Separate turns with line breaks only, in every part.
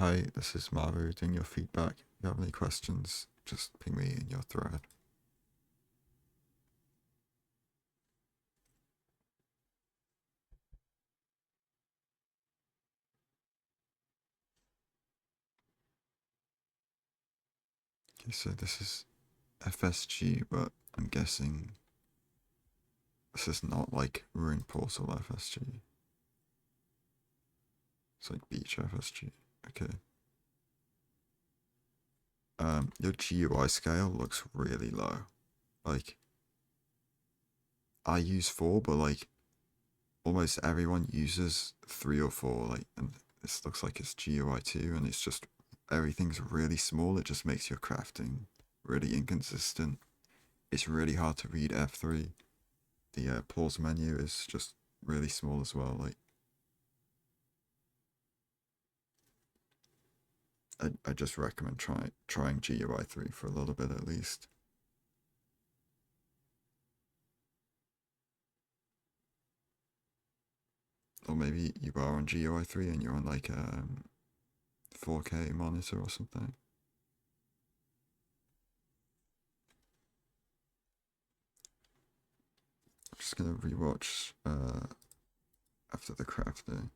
hi, this is Mauvu doing your feedback. If you have any questions, just ping me in your thread. Okay, so this is FSG, but I'm guessing this is not like Ruin Portal FSG. It's like Beach FSG. Okay. Your GUI scale looks really low. Like, I use 4, but like, almost everyone uses 3 or 4, like, and this looks like it's GUI 2, and it's just, everything's really small. It just makes your crafting really inconsistent. It's really hard to read F3. The pause menu is just really small as well. Like, I just recommend trying GUI 3 for a little bit at least. Or maybe you are on GUI 3 and you're on like a 4K monitor or something. I'm just gonna rewatch after the crafting.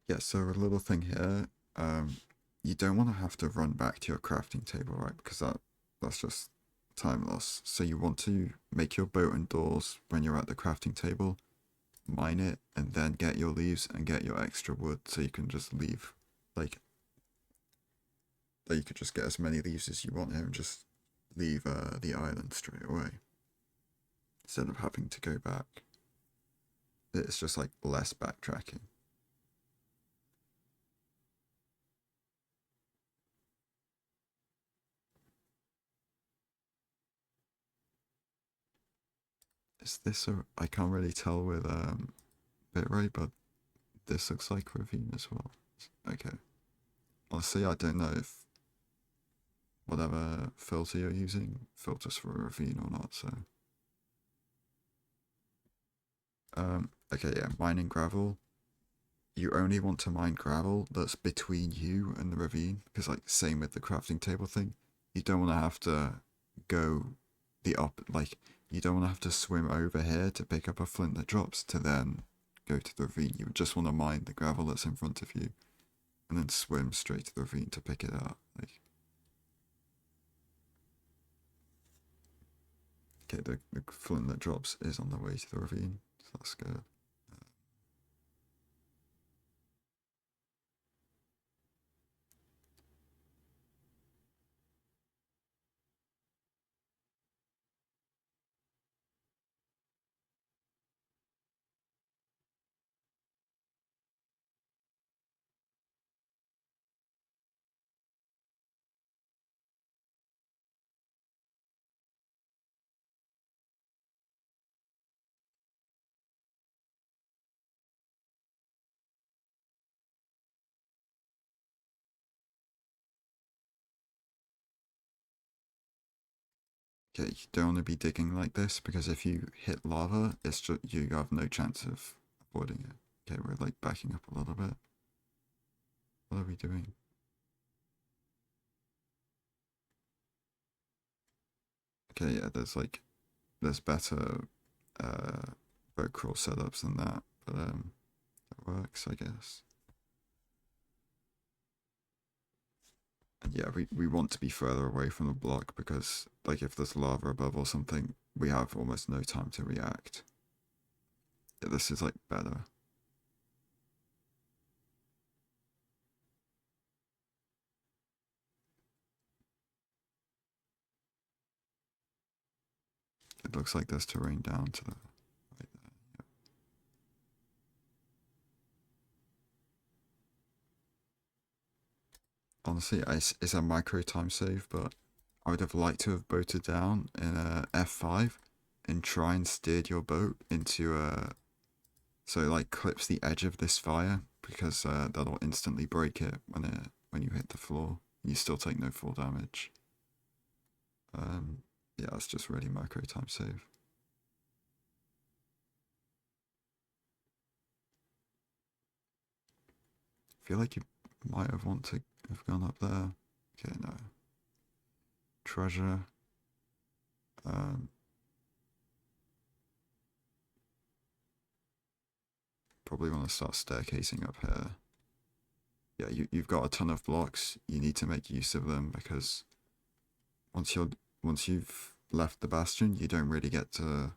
Yeah, so a little thing here. You don't want to have to run back to your crafting table, right? Because that's just time loss. So you want to make your boat and doors when you're at the crafting table, mine it, and then get your leaves and get your extra wood, so you can just leave, like, that you could just get as many leaves as you want here and just leave the island straight away instead of having to go back. It's just like less backtracking. Is this a? I can't really tell with bitrate, but this looks like ravine as well. Okay. Honestly, I don't know if whatever filter you're using filters for a ravine or not. So, okay, yeah, mining gravel. You only want to mine gravel that's between you and the ravine, because like same with the crafting table thing, you don't want to have to go like you don't want to have to swim over here to pick up a flint that drops to then go to the ravine. You just want to mine the gravel that's in front of you and then swim straight to the ravine to pick it up. Like, okay, the flint that drops is on the way to the ravine, so that's good. Okay, you don't want to be digging like this because if you hit lava, it's just you have no chance of avoiding it. Okay, we're like backing up a little bit. What are we doing? Okay, yeah, there's better boat crawl setups than that, but it works, I guess. And yeah, we want to be further away from the block because like if there's lava above or something, we have almost no time to react. Yeah, this is like better. It looks like there's terrain down to the right there. Yep. Honestly, it's a micro time save, but I would have liked to have boated down in a F5 and try and steered your boat into a so it like clips the edge of this fire because that'll instantly break it when you hit the floor. You still take no full damage. Um, yeah, it's just really micro time save. feel like you might have want to have gone up there. Okay, no. Treasure. Um, Probably want to start staircasing up here. Yeah, you've got a ton of blocks. You need to make use of them because once you've left the bastion, you don't really get to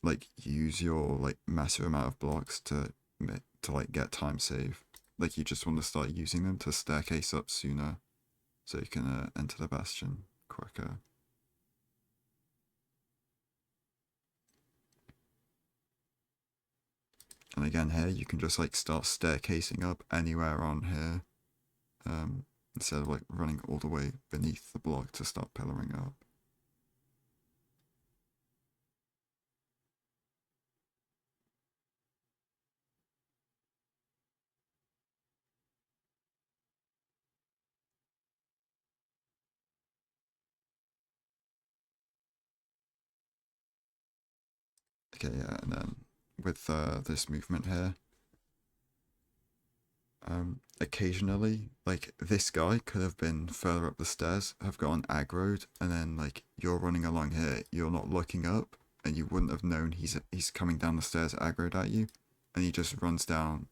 like use your like massive amount of blocks to like get time save. Like you just want to start using them to staircase up sooner, so you can enter the bastion quicker. And again, here you can just like start staircasing up anywhere on here, instead of like running all the way beneath the block to start pillaring up. Okay, yeah, and then with this movement here, occasionally, like this guy could have been further up the stairs, have gotten aggroed, and then like you're running along here, you're not looking up, and you wouldn't have known he's coming down the stairs aggroed at you, and he just runs down,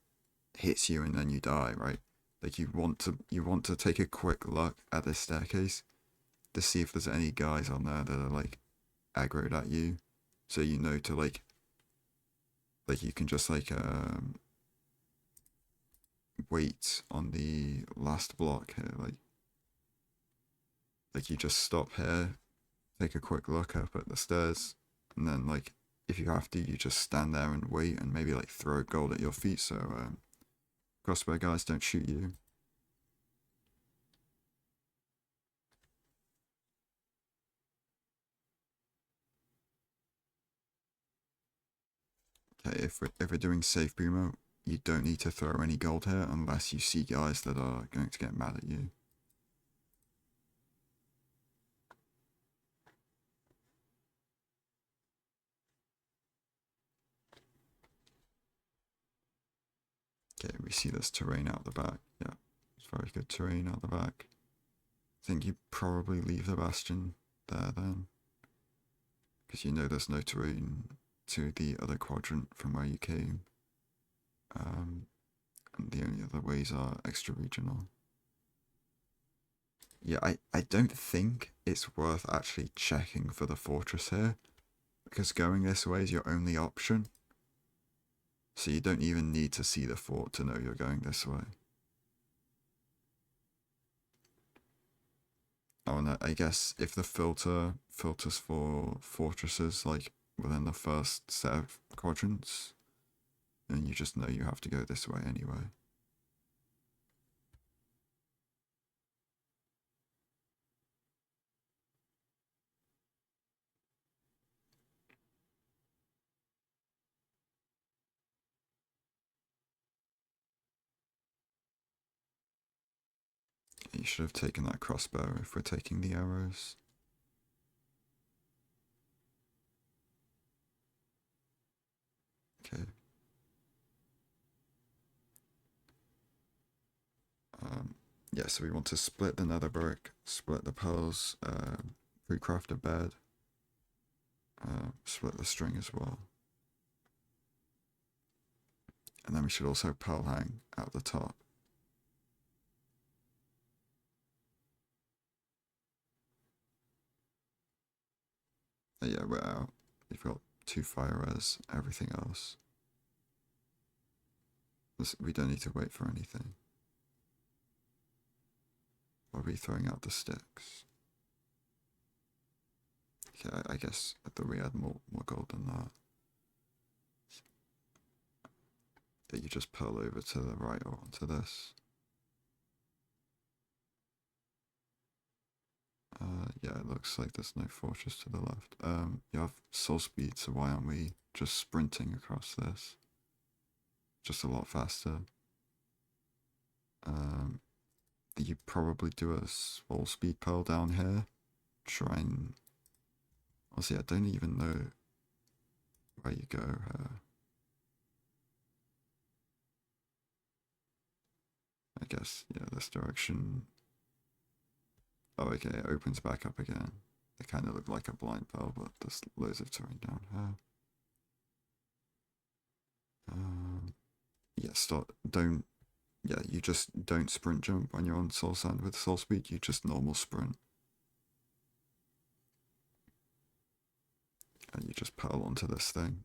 hits you, and then you die, right? Like you want to take a quick look at this staircase to see if there's any guys on there that are like aggroed at you, so you know to like you can just wait on the last block here, like you just stop here, take a quick look up at the stairs, and then like if you have to, you just stand there and wait, and maybe like throw gold at your feet so crossbow guys don't shoot you. Okay, if we're doing safe Primo, you don't need to throw any gold here unless you see guys that are going to get mad at you. Okay, we see this terrain out the back. Yeah, it's very good terrain out the back. I think you probably leave the bastion there then, because you know there's no terrain to the other quadrant from where you came. And the only other ways are extra regional. Yeah, I don't think it's worth actually checking for the fortress here, because going this way is your only option. So you don't even need to see the fort to know you're going this way. Oh, and I guess if the filters for fortresses like within the first set of quadrants, then you just know you have to go this way anyway. You should have taken that crossbow if we're taking the arrows. Okay. Yeah, so we want to split the nether brick, split the pearls, recraft a bed, split the string as well. And then we should also pearl hang out the top. Yeah, we're out. We've got 2 fire res, everything else. We don't need to wait for anything. Are we throwing out the sticks? Okay, I guess I thought we had more gold than that. Yeah, you just pearl over to the right or onto this. Yeah, it looks like there's no fortress to the left. You have soul speed, so why aren't we just sprinting across this? Just a lot faster. You probably do a soul speed pearl down here. Try and... Honestly, I don't even know where you go. I guess, yeah, this direction. Oh, okay, it opens back up again. It kind of looked like a blind pearl, but there's loads of terrain down here. Yeah, start. Don't. Yeah, you just don't sprint jump when you're on soul sand with soul speed. You just normal sprint, and you just pearl onto this thing.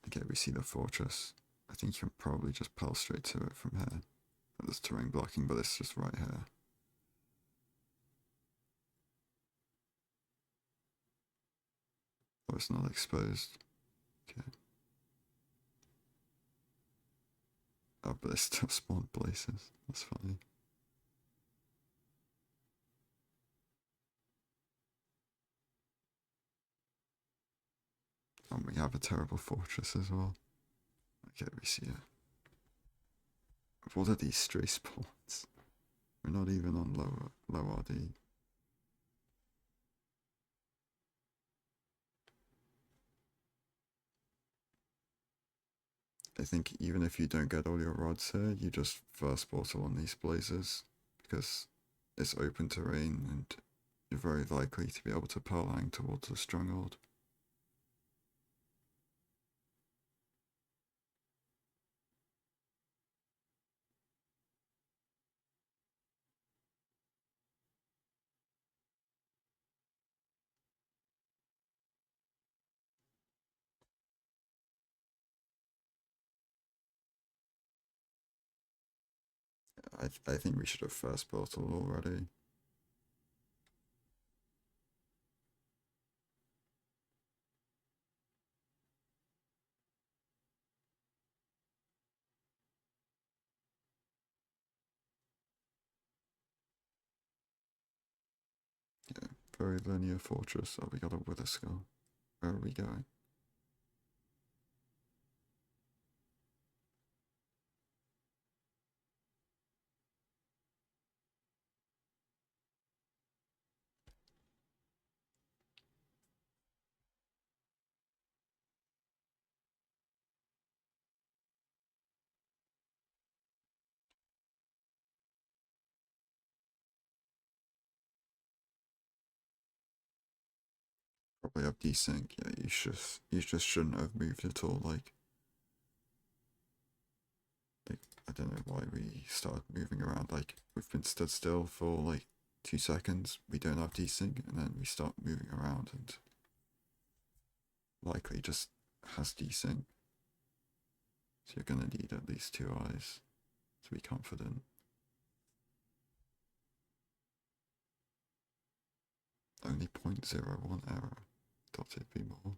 Okay, we see the fortress. I think you can probably just pearl straight to it from here. There's terrain blocking, but it's just right here. Oh, it's not exposed. Okay. Oh, but it's still spawned places. That's funny. And we have a terrible fortress as well. Okay, we see it. What are these stray spawns? We're not even on low RD. I think even if you don't get all your rods here, you just first portal on these blazes because it's open terrain and you're very likely to be able to pearl hang towards the stronghold. I think we should have first portal already. Yeah, very linear fortress. Oh, we got a wither skull. Where are we going? Probably have desync. Yeah, you just shouldn't have moved at all. Like I don't know why we started moving around. Like we've been stood still for like 2 seconds. We don't have desync, and then we start moving around, and likely just has desync. So you're gonna need at least 2 eyes to be confident. Only 0.01 error. Thought it'd be more.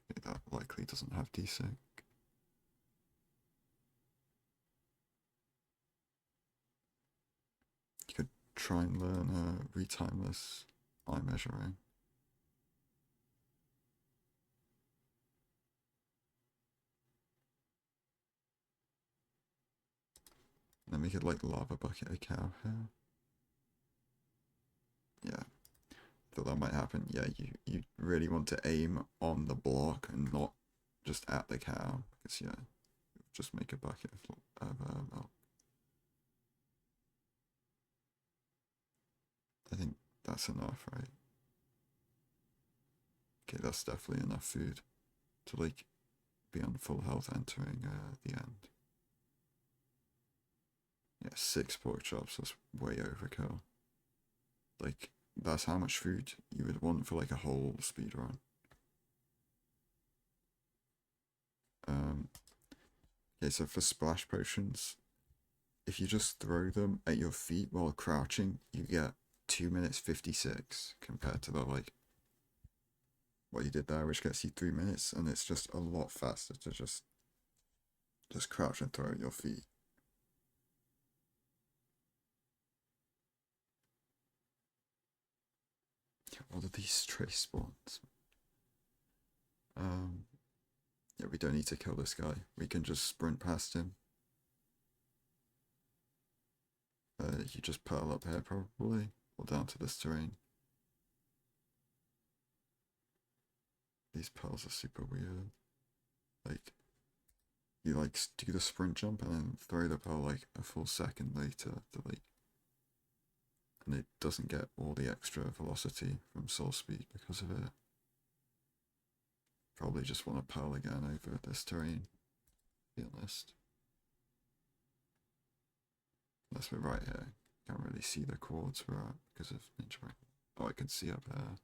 Okay, that likely doesn't have desync. You could try and learn retimeless eye measuring. Then we could like lava bucket a cow here. Yeah, thought that might happen. Yeah, you really want to aim on the block and not just at the cow because yeah, just make a bucket of milk. I think that's enough, right? Okay, that's definitely enough food to like be on full health entering the end. Yeah, 6 pork chops. That's way overkill. Like that's how much food you would want for like a whole speed run. Um, okay, so for splash potions, if you just throw them at your feet while crouching, you get 2 minutes 56 compared to the like what you did there, which gets you 3 minutes, and it's just a lot faster to just crouch and throw at your feet. What are these stray spawns? Um, yeah, we don't need to kill this guy. We can just sprint past him. You just pearl up here probably, or down to this terrain. these pearls are super weird. Like you like do the sprint jump and then throw the pearl like a full second later to like, and it doesn't get all the extra velocity from soul speed because of it. Probably just want to pearl again over this terrain, to be honest. Unless we're right here. Can't really see the chords we're at because of Ninja Brain. Oh, I can see up there.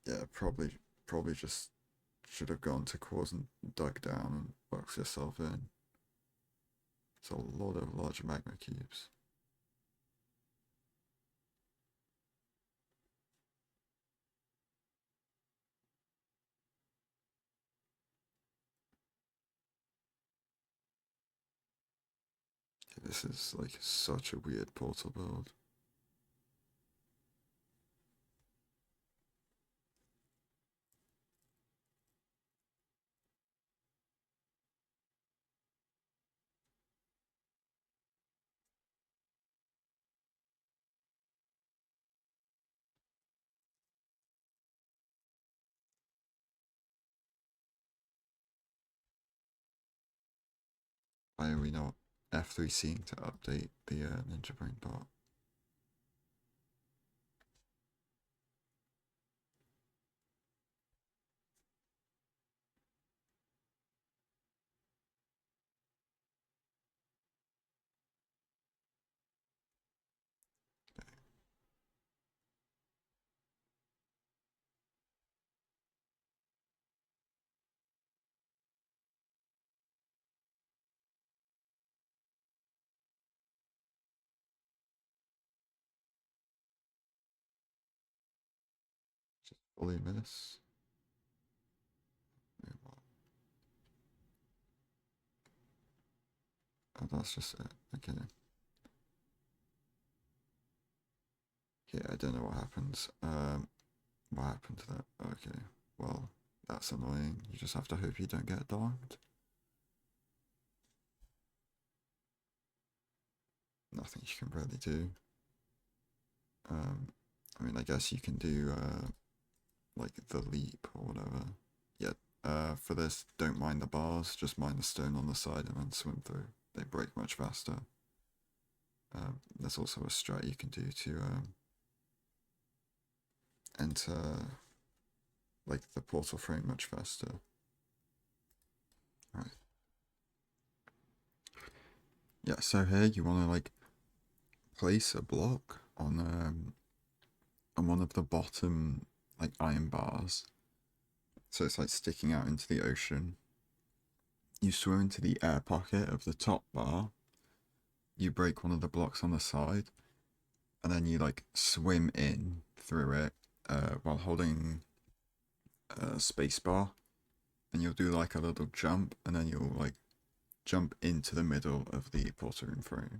Yeah, probably just should have gone to chords and dug down and boxed yourself in. It's a lot of large magma cubes. This is like such a weird portal build. Why are we not F3 seeing to update the Ninja Brain bot? Just fully miss. Oh, that's just it. Okay. Yeah, I don't know what happens. What happened to that? Okay. Well, that's annoying. You just have to hope you don't get domed. Nothing you can really do. I mean, I guess you can do like the leap or whatever. Yeah. For this, don't mind the bars. Just mind the stone on the side and then swim through. They break much faster. There's also a strat you can do to enter like the portal frame much faster. Right. Yeah. So here you want to like place a block on one of the bottom like iron bars. So it's like sticking out into the ocean. You swim into the air pocket of the top bar. You break one of the blocks on the side, and then you like swim in through it while holding space bar, and you'll do like a little jump, and then you'll like jump into the middle of the portal room frame.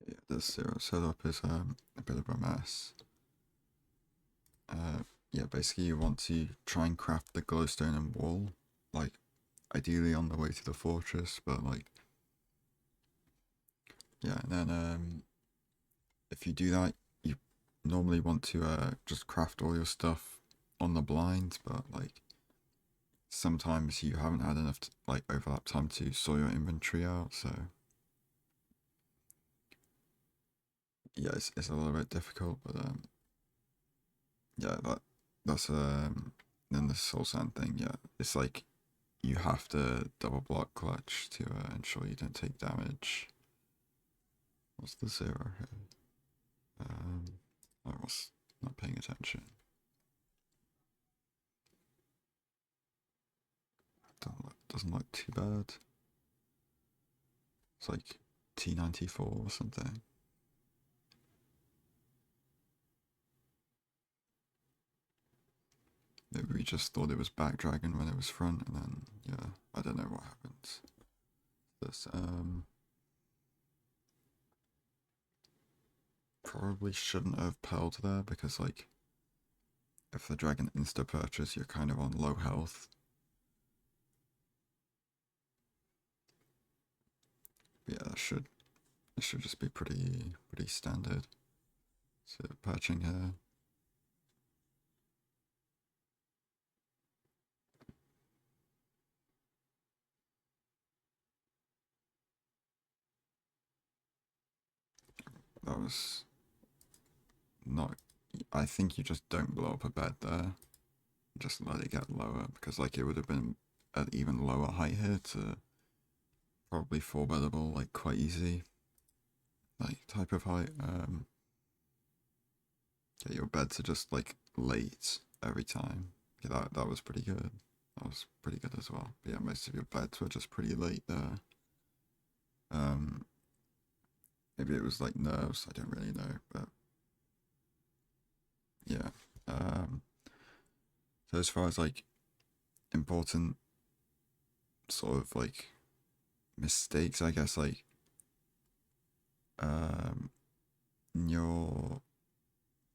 Yeah, the zero setup is a bit of a mess. Yeah, basically you want to try and craft the glowstone and wall, like ideally on the way to the fortress, but like yeah, and then if you do that, you normally want to just craft all your stuff on the blind, but like sometimes you haven't had enough like overlap time to sort your inventory out, so yeah, it's a little bit difficult, but yeah, that's then the soul sand thing, yeah, it's like you have to double block clutch to ensure you don't take damage. What's the zero here? I was not paying attention. Doesn't look too bad. It's like T94 or something. Maybe we just thought it was back dragon when it was front, and then yeah, I don't know what happens. This probably shouldn't have pearled there because like if the dragon insta purchase, you're kind of on low health. But yeah, it should just be pretty standard. So perching here. That was not. I think you just don't blow up a bed there. Just let it get lower because like it would have been at even lower height here to probably 4-beddable like quite easy. Like type of height. Yeah, your beds are just like late every time. Yeah, that was pretty good. That was pretty good as well. But yeah, most of your beds were just pretty late there. Um, Maybe it was like nerves. I don't really know, but yeah. So as far as like important sort of like mistakes, I guess like um in your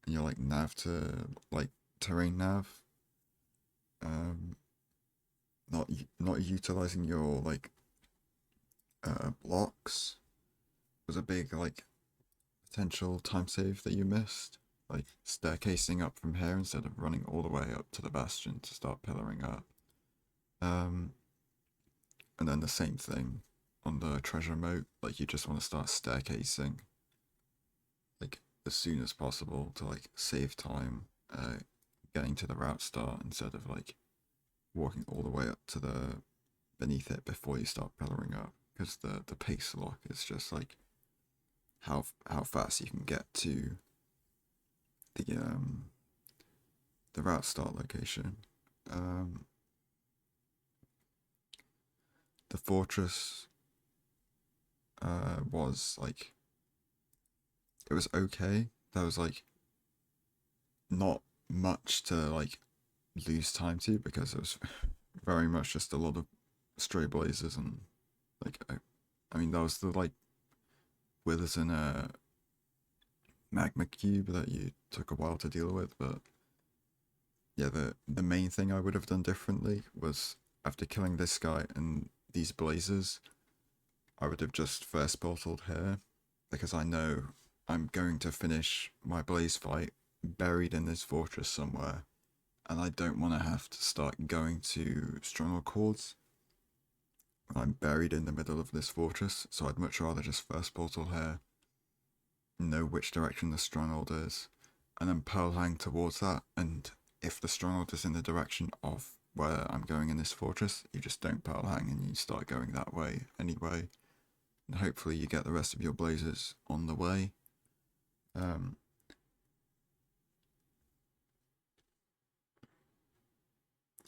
like nav to like terrain nav, um not utilizing your like blocks was a big like potential time save that you missed. Like staircasing up from here instead of running all the way up to the bastion to start pillaring up. Um, and then the same thing on the treasure moat. Like you just want to start staircasing like as soon as possible to like save time getting to the route start instead of like walking all the way up to the beneath it before you start pillaring up because the pace lock is just like how fast you can get to the route start location. Um, the fortress was like it was okay. There was like not much to like lose time to because it was very much just a lot of stray blazes and like I mean that was the like withers in a magma cube that you took a while to deal with, but yeah, the main thing I would have done differently was after killing this guy and these blazes, I would have just first portaled here because I know I'm going to finish my blaze fight buried in this fortress somewhere, and I don't want to have to start going to stronghold chords when I'm buried in the middle of this fortress. So I'd much rather just first portal here, know which direction the stronghold is, and then pearl hang towards that. And if the stronghold is in the direction of where I'm going in this fortress, you just don't pearl hang and you start going that way anyway. And hopefully you get the rest of your blazes on the way. Um,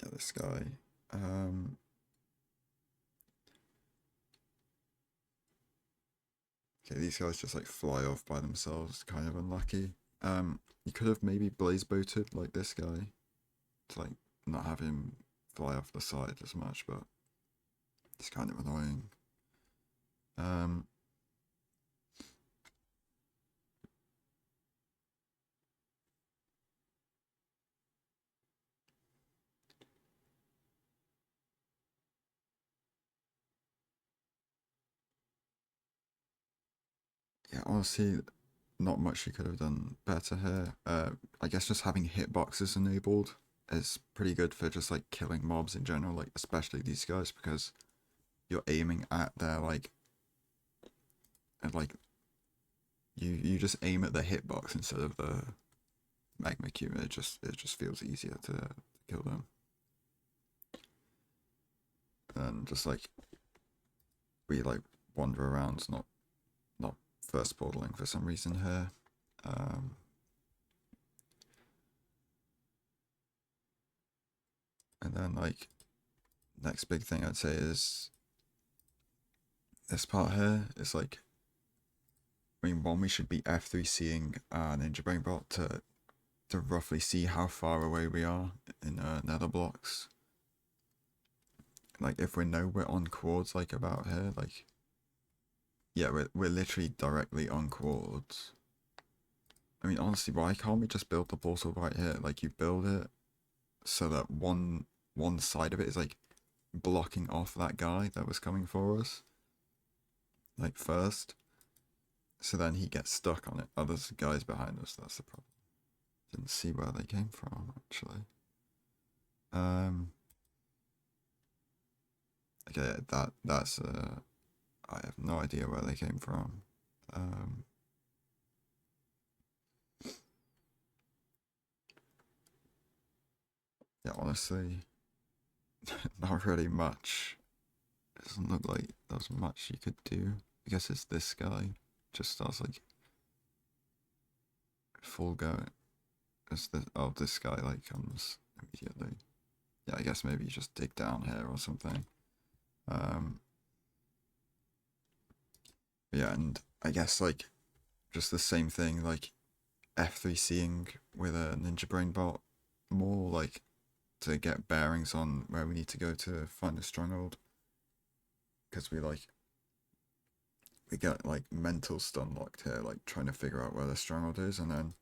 yeah, this guy. Um, okay, these guys just like fly off by themselves, kind of unlucky. You could have maybe blaze boated like this guy to like not have him fly off the side as much, but it's kind of annoying. Um, yeah, honestly, not much you could have done better here. I guess just having hitboxes enabled is pretty good for just like killing mobs in general, like especially these guys because you're aiming at their like and like you just aim at the hitbox instead of the magma cube. It just feels easier to kill them. just like we like wander around, not first portaling for some reason here. And then like next big thing I'd say is this part here is like, I mean, one, we should be F3C'ing Ninja Brain Bot to roughly see how far away we are in nether blocks. Like if we know we're on quartz, like about here, like yeah, we're literally directly on quartz. I mean, honestly, why can't we just build the portal right here? Like you build it so that one side of it is like blocking off that guy that was coming for us, like first. So then he gets stuck on it. Oh, there's guys behind us. That's the problem. Didn't see where they came from actually. Okay, that's I have no idea where they came from. Yeah, honestly, not really much. It doesn't look like there's much you could do. I guess it's this guy. Just starts like full go. It's the this guy like comes immediately. Yeah, I guess maybe you just dig down here or something. Yeah, and I guess like just the same thing, like F3C'ing with a Ninja Brain Bot more, like to get bearings on where we need to go to find a stronghold. Because we get like mental stun locked here, like trying to figure out where the stronghold is, and then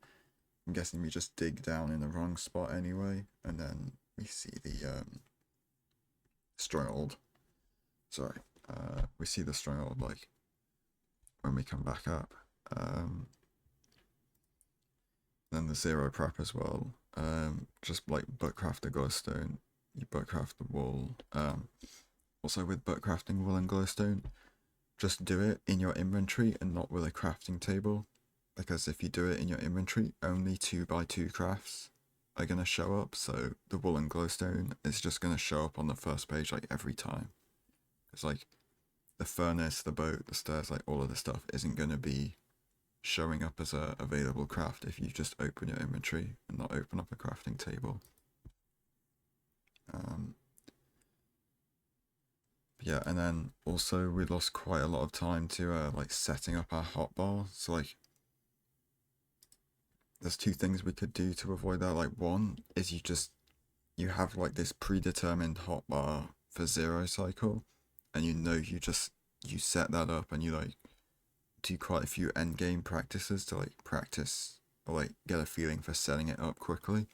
I'm guessing we just dig down in the wrong spot anyway, and then we see the stronghold. Sorry, we see the stronghold like when we come back up. Then the zero prep as well. Just like buttcraft the glowstone, you buttcraft the wool. Also with buttcrafting wool and glowstone, just do it in your inventory and not with a crafting table, because if you do it in your inventory, only 2x2 crafts are gonna show up. So the wool and glowstone is just gonna show up on the first page like every time. It's like the furnace, the boat, the stairs, like all of the stuff isn't gonna be showing up as a available craft if you just open your inventory and not open up a crafting table. Yeah, and then also we lost quite a lot of time to like setting up our hotbar. So like there's two things we could do to avoid that. Like one is you have like this predetermined hotbar for zero cycle, and you set that up and you like do quite a few end game practices to like practice or like get a feeling for setting it up quickly.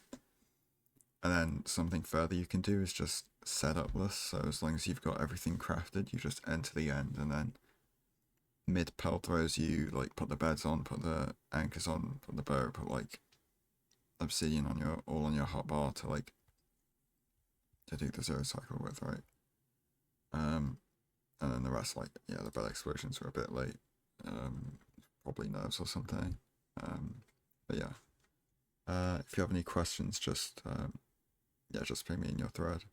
And then something further you can do is just set up this. So as long as you've got everything crafted, you just enter the end, and then mid pelt throws you like put the beds on, put the anchors on, put the bow, put like obsidian on your all on your hotbar to like to do the zero cycle with, right? And then the rest, like yeah, the bed explosions were a bit late. Probably nerves or something. But yeah. If you have any questions, just yeah, just ping me in your thread.